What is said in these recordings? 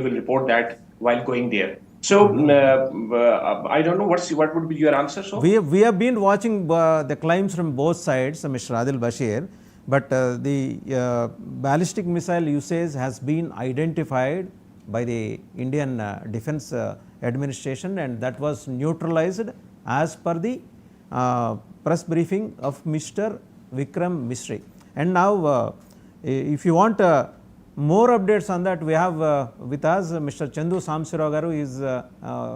will report that while going there. So I don't know what would be your answer. So we have been watching the claims from both sides, Mr. Adil Bashir, but the ballistic missile usage has been identified by the Indian Defence Administration, and that was neutralized as per the press briefing of Mr. Vikram Misri. And now if you want more updates on that, we have with us Mr. Chandu Samsirao garu, is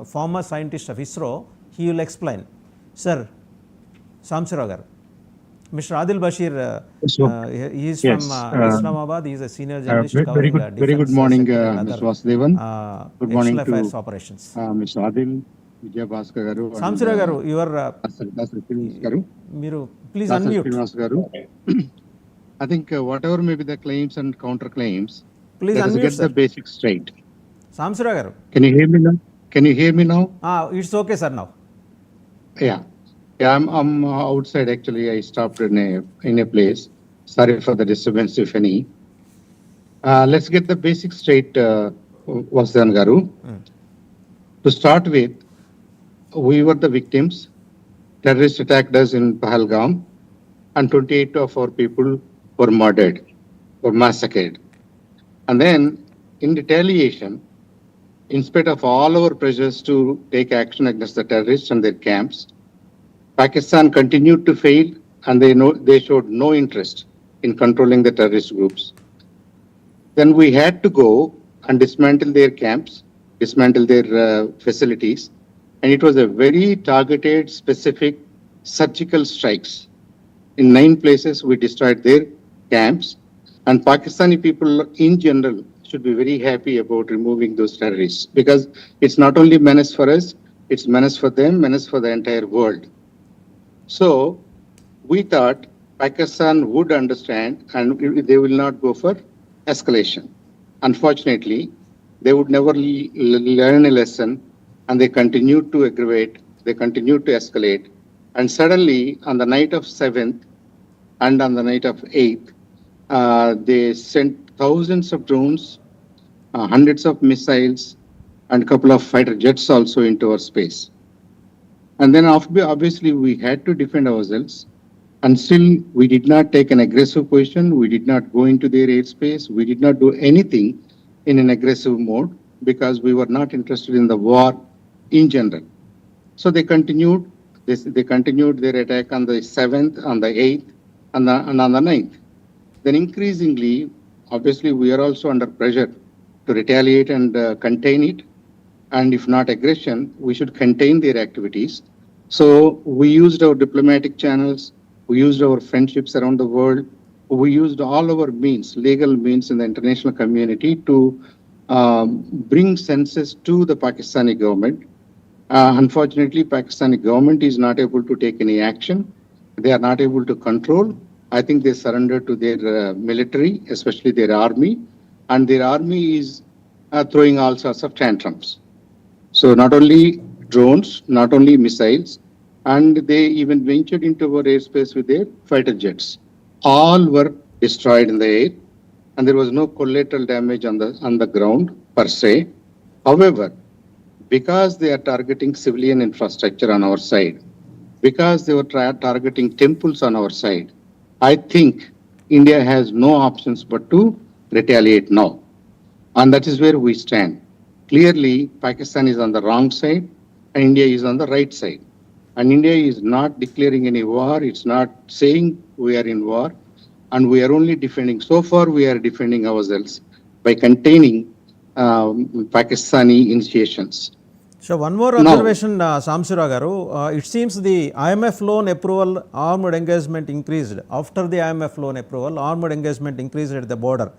former scientist of ISRO. He will explain. Sir, Samsirao garu. Mr. Adil Bashir, he is from Islamabad. He is a senior journalist covering defense. Very good morning, Mr. Vasudevan. Good morning to affairs operations. Mr. Adil, Vijay Bhaskar garu. Samsirao garu, you are. Please unmute. I think whatever may be the claims and counterclaims, please let us unmute, get sir. the basics straight. Samsirao garu. Can you hear me now? Can you hear me now? It's okay, sir, now. Yeah, I'm outside actually. I stopped in a place. Sorry for the disturbance, if any. Let's get the basics straight, Vasudevan garu. To start with, we were the victims. Terrorists attacked us in Pahalgam, and 28 of our people were murdered or massacred. And then, in retaliation, in spite of all our pressures to take action against the terrorists and their camps, Pakistan continued to fail, and they showed no interest in controlling the terrorist groups. Then we had to go and dismantle their camps, dismantle their facilities, and it was a very targeted, specific surgical strikes. In 9 places, we destroyed their camps, and Pakistani people in general should be very happy about removing those terrorists, because it's not only menace for us, it's menace for them, menace for the entire world. So we thought Pakistan would understand and they will not go for escalation. Unfortunately, they would never learn a lesson, and they continued to aggravate, they continued to escalate. And suddenly, on the night of 7th and on the night of 8th, they sent thousands of drones, hundreds of missiles, and a couple of fighter jets also into our space. And then obviously we had to defend ourselves. And still, we did not take an aggressive position. We did not go into their airspace. We did not do anything in an aggressive mode because we were not interested in the war in general. So they continued. They continued their attack on the 7th, on the 8th, and on the 9th. Then increasingly, obviously, we are also under pressure to retaliate and contain it. And if not aggression, we should contain their activities. So we used our diplomatic channels. We used our friendships around the world. We used all our means, legal means in the international community to bring senses to the Pakistani government. Unfortunately, Pakistani government is not able to take any action. They are not able to control. I think they surrendered to their military, especially their army, and their army is throwing all sorts of tantrums. So not only drones, not only missiles, and they even ventured into our airspace with their fighter jets. All were destroyed in the air, and there was no collateral damage on the ground per se. However, because they are targeting civilian infrastructure on our side, because they were targeting temples on our side, I think India has no options but to retaliate now. And that is where we stand. Clearly, Pakistan is on the wrong side and India is on the right side. And India is not declaring any war. It's not saying we are in war. And we are only defending. So far, we are defending ourselves by containing Pakistani initiations. So one more observation, Samsirao garu. It seems the IMF loan approval, armed engagement increased. After the IMF loan approval, armed engagement increased at the border.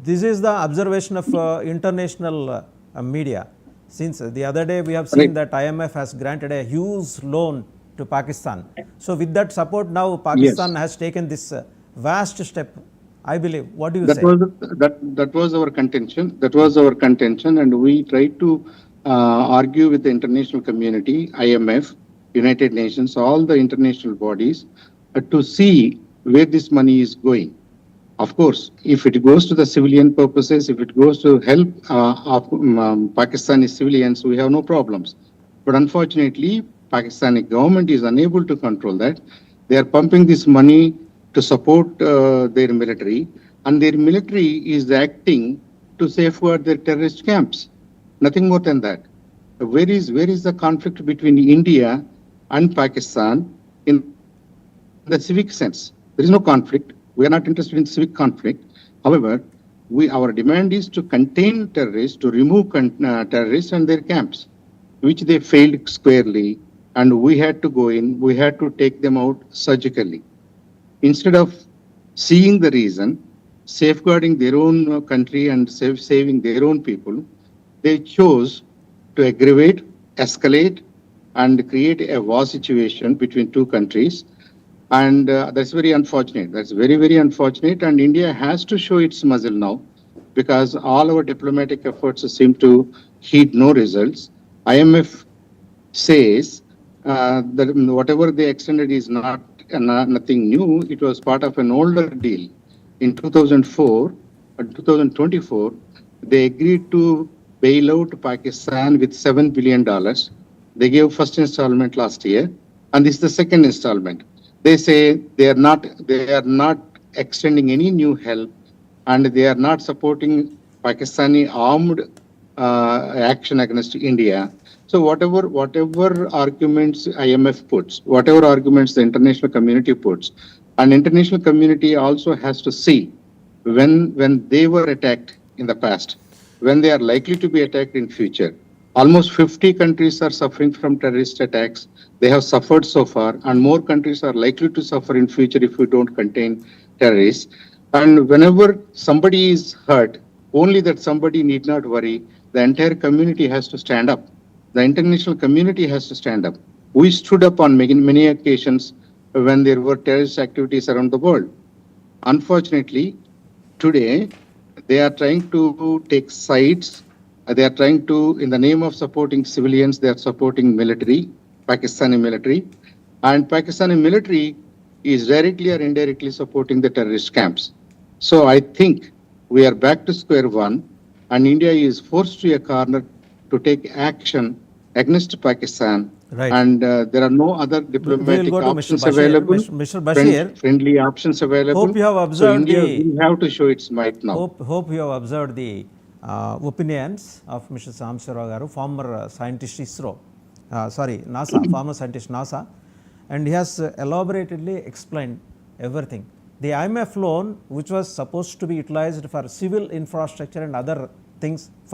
This is the observation of international media. Since the other day we have seen that IMF has granted a huge loan to Pakistan. So with that support now Pakistan has taken this vast step, I believe. What do you say? That was our contention. That was our contention, and we tried to argue with the international community, IMF, United Nations, all the international bodies to see where this money is going. Of course, if it goes to the civilian purposes, if it goes to help Pakistani civilians, we have no problems. But unfortunately, Pakistani government is unable to control that. They are pumping this money to support their military, and their military is acting to safeguard their terrorist camps. Nothing more than that. Where is the conflict between India and Pakistan in the civic sense? There is no conflict. We are not interested in civic conflict. However, our demand is to contain terrorists, to remove terrorists and their camps, which they failed squarely. And we had to go in, we had to take them out surgically. Instead of seeing the reason, safeguarding their own country and saving their own people, they chose to aggravate, escalate, and create a war situation between two countries. And that's very unfortunate. That's very, very unfortunate. And India has to show its muzzle now because all our diplomatic efforts seem to heed no results. IMF says that whatever they extended is nothing new. It was part of an older deal. In 2004 or 2024, they agreed to bail out Pakistan with $7 billion. They gave first installment last year, and this is the second installment. They say they are not extending any new help, and they are not supporting Pakistani armed action against India. So whatever arguments IMF puts, whatever arguments the international community puts, and international community also has to see when they were attacked in the past, when they are likely to be attacked in future. Almost 50 countries are suffering from terrorist attacks. They have suffered so far, and more countries are likely to suffer in future if we don't contain terrorists. And whenever somebody is hurt, only that somebody need not worry. The entire community has to stand up. The international community has to stand up. We stood up on many occasions when there were terrorist activities around the world. Unfortunately, today, they are trying to take sides. They are trying to, in the name of supporting civilians, they are supporting military, Pakistani military. And Pakistani military is directly or indirectly supporting the terrorist camps. So I think we are back to square one, and India is forced to a corner to take action against Pakistan. Right. And there are no other diplomatic go to Mr. options Bashir. available. Mr. Bashir. Friendly options available. Hope you have So observed India will have to show its might now. Hope you have observed the opinions of Mr. Samsharao Garu, former scientist ISRO, NASA, former scientist NASA, and he has elaborately explained everything. The IMF loan, which was supposed to be utilized for civil infrastructure and other things for